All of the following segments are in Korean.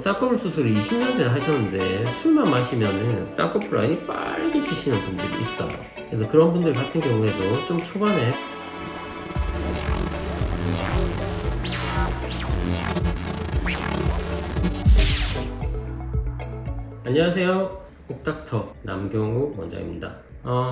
쌍꺼풀 수술을 20년 전에 하셨는데 술만 마시면은 쌍꺼풀 라인이 빨개지시는 분들이 있어요. 그래서 그런 분들 같은 경우에도 좀 초반에 안녕하세요, 옥닥터 남경욱 원장입니다.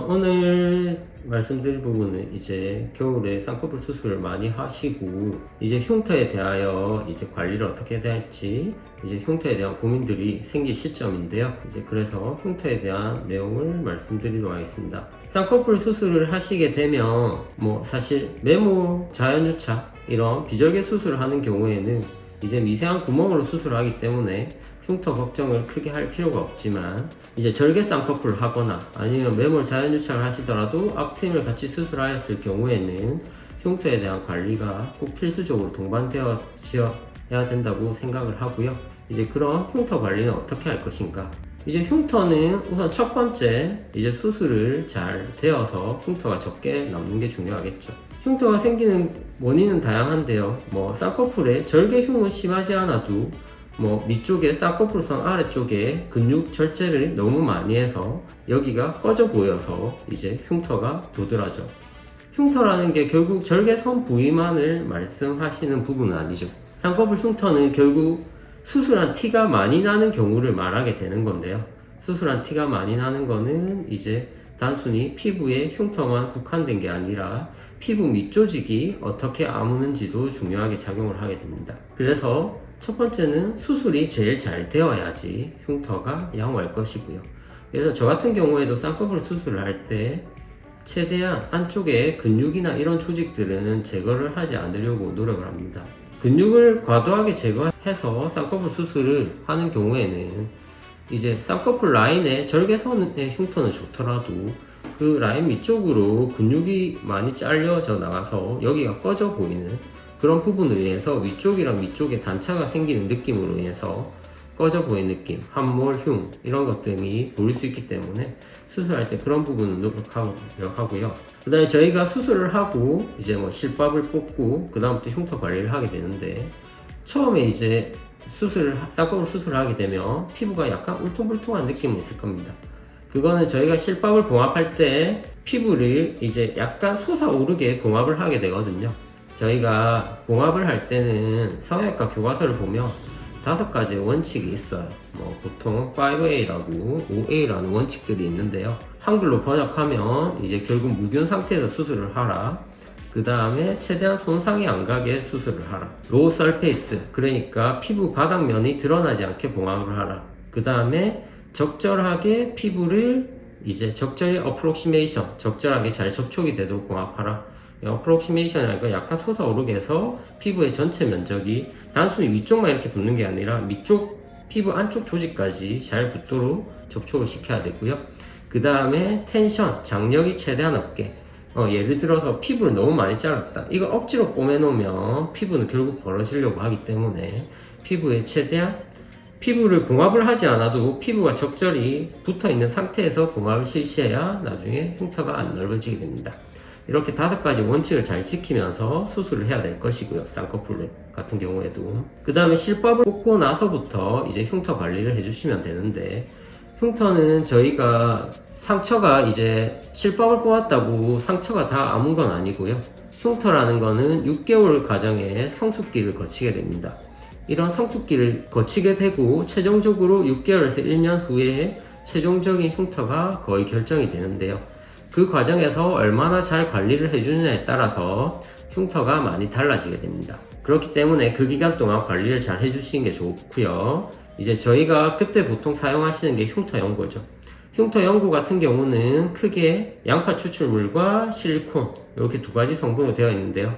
오늘 말씀드릴 부분은 이제 겨울에 쌍꺼풀 수술을 많이 하시고 이제 흉터에 대하여 이제 관리를 어떻게 해야 할지 이제 흉터에 대한 고민들이 생길 시점인데요. 이제 그래서 흉터에 대한 내용을 말씀드리도록 하겠습니다. 쌍꺼풀 수술을 하시게 되면 사실 메모, 자연유착 이런 비절개 수술을 하는 경우에는 이제 미세한 구멍으로 수술하기 때문에 흉터 걱정을 크게 할 필요가 없지만 이제 절개 쌍꺼풀을 하거나 아니면 매몰 자연유착을 하시더라도 앞트임을 같이 수술하였을 경우에는 흉터에 대한 관리가 꼭 필수적으로 동반되어야 된다고 생각을 하고요. 이제 그런 흉터 관리는 어떻게 할 것인가? 이제 흉터는 우선 첫 번째 이제 수술을 잘 되어서 흉터가 적게 남는 게 중요하겠죠. 흉터가 생기는 원인은 다양한데요. 쌍꺼풀에 절개흉은 심하지 않아도 밑쪽에 쌍꺼풀선 아래쪽에 근육 절제를 너무 많이 해서 여기가 꺼져 보여서 이제 흉터가 도드라져. 흉터라는 게 결국 절개선 부위만을 말씀하시는 부분은 아니죠. 쌍꺼풀 흉터는 결국 수술한 티가 많이 나는 경우를 말하게 되는 건데요. 수술한 티가 많이 나는 거는 이제 단순히 피부에 흉터만 국한된 게 아니라 피부 밑조직이 어떻게 아무는지도 중요하게 작용을 하게 됩니다. 그래서 첫 번째는 수술이 제일 잘 되어야지 흉터가 양호할 것이고요. 그래서 저 같은 경우에도 쌍꺼풀 수술을 할 때 최대한 안쪽에 근육이나 이런 조직들은 제거를 하지 않으려고 노력을 합니다. 근육을 과도하게 제거해서 쌍꺼풀 수술을 하는 경우에는 이제 쌍꺼풀 라인의 절개선의 흉터는 좋더라도 그 라인 밑쪽으로 근육이 많이 잘려져 나가서 여기가 꺼져 보이는 그런 부분으로 인해서 위쪽이랑 위쪽에 단차가 생기는 느낌으로 인해서 꺼져 보이는 느낌, 함몰, 흉 이런 것들이 보일 수 있기 때문에 수술할 때 그런 부분은 노력하려고 하고요. 그 다음에 저희가 수술을 하고 이제 실밥을 뽑고 그 다음부터 흉터 관리를 하게 되는데 처음에 이제 쌍꺼풀 수술을 하게 되면 피부가 약간 울퉁불퉁한 느낌이 있을 겁니다. 그거는 저희가 실밥을 봉합할 때 피부를 이제 약간 솟아오르게 봉합을 하게 되거든요. 저희가 봉합을 할 때는 성형외과 교과서를 보면 5가지 원칙이 있어요. 보통 5A라고 5A라는 원칙들이 있는데요. 한글로 번역하면 이제 결국 무균 상태에서 수술을 하라. 그 다음에 최대한 손상이 안 가게 수술을 하라. 로우 설페이스, 그러니까 피부 바닥면이 드러나지 않게 봉합을 하라. 그 다음에 적절하게 피부를 이제 적절히 어프록시메이션, 적절하게 잘 접촉이 되도록 봉합하라. 어프록시메이션이라는 건 약간 솟아오르게 해서 피부의 전체 면적이 단순히 위쪽만 이렇게 붙는 게 아니라 피부 안쪽 조직까지 잘 붙도록 접촉을 시켜야 되고요. 그 다음에 텐션, 장력이 최대한 없게. 예를 들어서 피부를 너무 많이 잘랐다. 이걸 억지로 꼬매놓으면 피부는 결국 벌어지려고 하기 때문에 피부에 최대한 피부를 봉합을 하지 않아도 피부가 적절히 붙어있는 상태에서 봉합을 실시해야 나중에 흉터가 안 넓어지게 됩니다. 이렇게 5가지 원칙을 잘 지키면서 수술을 해야 될 것이고요. 쌍꺼풀 같은 경우에도. 그 다음에 실밥을 뽑고 나서부터 이제 흉터 관리를 해주시면 되는데 흉터는 저희가 상처가 이제 실밥을 뽑았다고 상처가 다 아문 건 아니고요. 흉터라는 거는 6개월 과정에 성숙기를 거치게 됩니다. 이런 성숙기를 거치게 되고 최종적으로 6개월에서 1년 후에 최종적인 흉터가 거의 결정이 되는데요. 그 과정에서 얼마나 잘 관리를 해주느냐에 따라서 흉터가 많이 달라지게 됩니다. 그렇기 때문에 그 기간 동안 관리를 잘 해주시는 게 좋고요. 이제 저희가 그때 보통 사용하시는 게 흉터 연고죠. 흉터 연고 같은 경우는 크게 양파 추출물과 실리콘 이렇게 2가지 성분으로 되어 있는데요.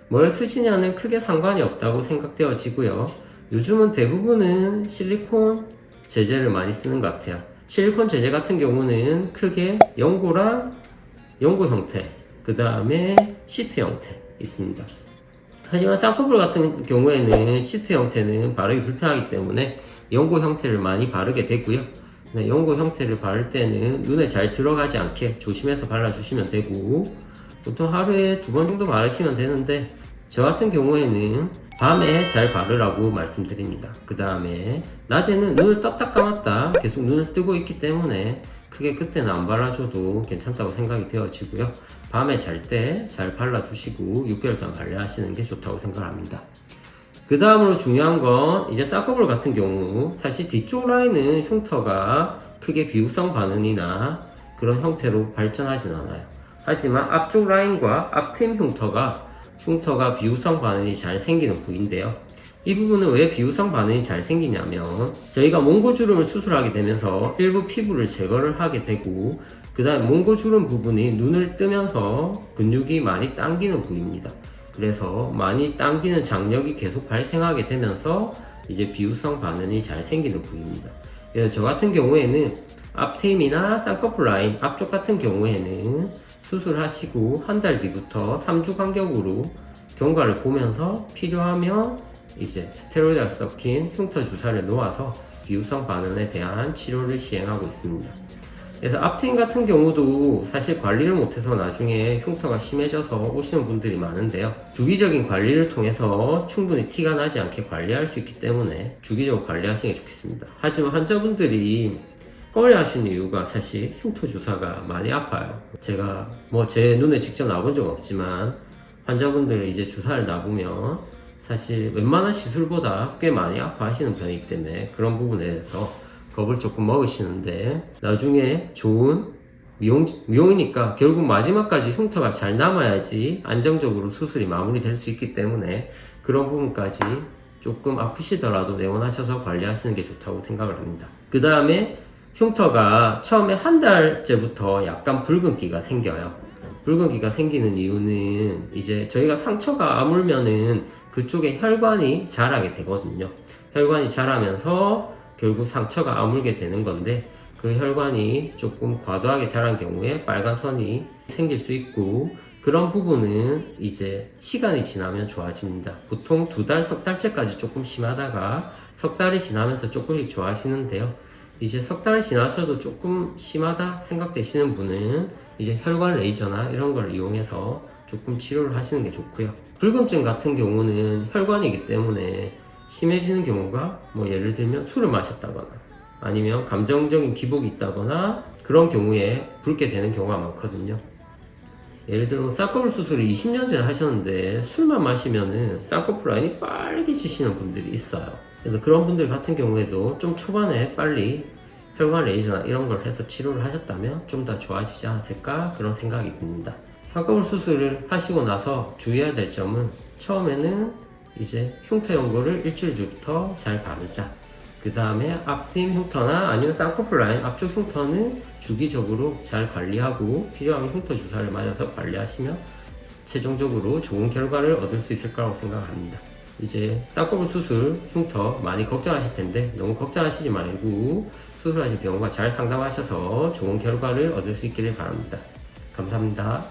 뭘 쓰시냐는 크게 상관이 없다고 생각되어지고요. 요즘은 대부분은 실리콘 제제를 많이 쓰는 것 같아요. 실리콘 제제 같은 경우는 크게 연고랑 연고 형태, 그 다음에 시트 형태 있습니다. 하지만 쌍꺼풀 같은 경우에는 시트 형태는 바르기 불편하기 때문에 연고 형태를 많이 바르게 되고요. 연고 형태를 바를 때는 눈에 잘 들어가지 않게 조심해서 발라주시면 되고 보통 하루에 2번 정도 바르시면 되는데 저 같은 경우에는 밤에 잘 바르라고 말씀드립니다. 그 다음에 낮에는 눈을 떴다 감았다 계속 눈을 뜨고 있기 때문에 크게 그때는 안 발라줘도 괜찮다고 생각이 되어지고요. 밤에 잘 때 잘 발라주시고 6개월간 관리하시는 게 좋다고 생각합니다. 그 다음으로 중요한 건 이제 쌍꺼풀 같은 경우 사실 뒤쪽 라인은 흉터가 크게 비후성 반응이나 그런 형태로 발전하진 않아요. 하지만 앞쪽 라인과 앞트임 흉터가 비후성 반응이 잘 생기는 부위인데요. 이 부분은 왜 비후성 반응이 잘 생기냐면 저희가 몽고주름을 수술하게 되면서 일부 피부를 제거를 하게 되고 그 다음에 몽고주름 부분이 눈을 뜨면서 근육이 많이 당기는 부위입니다. 그래서 많이 당기는 장력이 계속 발생하게 되면서 이제 비후성 반응이 잘 생기는 부위입니다. 그래서 저 같은 경우에는 앞트임이나 쌍꺼풀 라인 앞쪽 같은 경우에는 수술하시고 한 달 뒤부터 3주 간격으로 경과를 보면서 필요하면 이제 스테로이드가 섞인 흉터 주사를 놓아서 비후성 반응에 대한 치료를 시행하고 있습니다. 그래서 앞트임 같은 경우도 사실 관리를 못해서 나중에 흉터가 심해져서 오시는 분들이 많은데요. 주기적인 관리를 통해서 충분히 티가 나지 않게 관리할 수 있기 때문에 주기적으로 관리하시는 게 좋겠습니다. 하지만 환자분들이 꺼려 하시는 이유가 사실 흉터 주사가 많이 아파요. 제가 제 눈에 직접 놔본 적은 없지만 환자분들은 이제 주사를 놔보면 사실 웬만한 시술보다 꽤 많이 아파하시는 편이기 때문에 그런 부분에 대해서 겁을 조금 먹으시는데 나중에 좋은 미용이니까 결국 마지막까지 흉터가 잘 남아야지 안정적으로 수술이 마무리될 수 있기 때문에 그런 부분까지 조금 아프시더라도 내원하셔서 관리하시는 게 좋다고 생각을 합니다. 그 다음에 흉터가 처음에 한 달째부터 약간 붉은기가 생겨요. 붉은기가 생기는 이유는 이제 저희가 상처가 아물면은 그쪽에 혈관이 자라게 되거든요. 혈관이 자라면서 결국 상처가 아물게 되는 건데 그 혈관이 조금 과도하게 자란 경우에 빨간 선이 생길 수 있고 그런 부분은 이제 시간이 지나면 좋아집니다. 보통 2달, 석 달째까지 조금 심하다가 석 달이 지나면서 조금씩 좋아지는데요. 이제 석 달이 지나셔도 조금 심하다 생각되시는 분은 이제 혈관 레이저나 이런 걸 이용해서 조금 치료를 하시는 게 좋고요. 붉음증 같은 경우는 혈관이기 때문에 심해지는 경우가 예를 들면 술을 마셨다거나 아니면 감정적인 기복이 있다거나 그런 경우에 붉게 되는 경우가 많거든요. 예를 들면 쌍꺼풀 수술을 20년 전에 하셨는데 술만 마시면은 쌍꺼풀 라인이 빨개지시는 분들이 있어요. 그래서 그런 분들 같은 경우에도 좀 초반에 빨리 혈관 레이저나 이런 걸 해서 치료를 하셨다면 좀 더 좋아지지 않았을까 그런 생각이 듭니다. 쌍꺼풀 수술을 하시고 나서 주의해야 될 점은 처음에는 이제 흉터 연고를 일주일 전부터 잘 바르자. 그 다음에 앞트임 흉터나 아니면 쌍꺼풀 라인 앞쪽 흉터는 주기적으로 잘 관리하고 필요하면 흉터 주사를 맞아서 관리하시면 최종적으로 좋은 결과를 얻을 수 있을 거라고 생각합니다. 이제 쌍꺼풀 수술 흉터 많이 걱정하실 텐데 너무 걱정하시지 말고 수술하신 병원과 잘 상담하셔서 좋은 결과를 얻을 수 있기를 바랍니다. 감사합니다.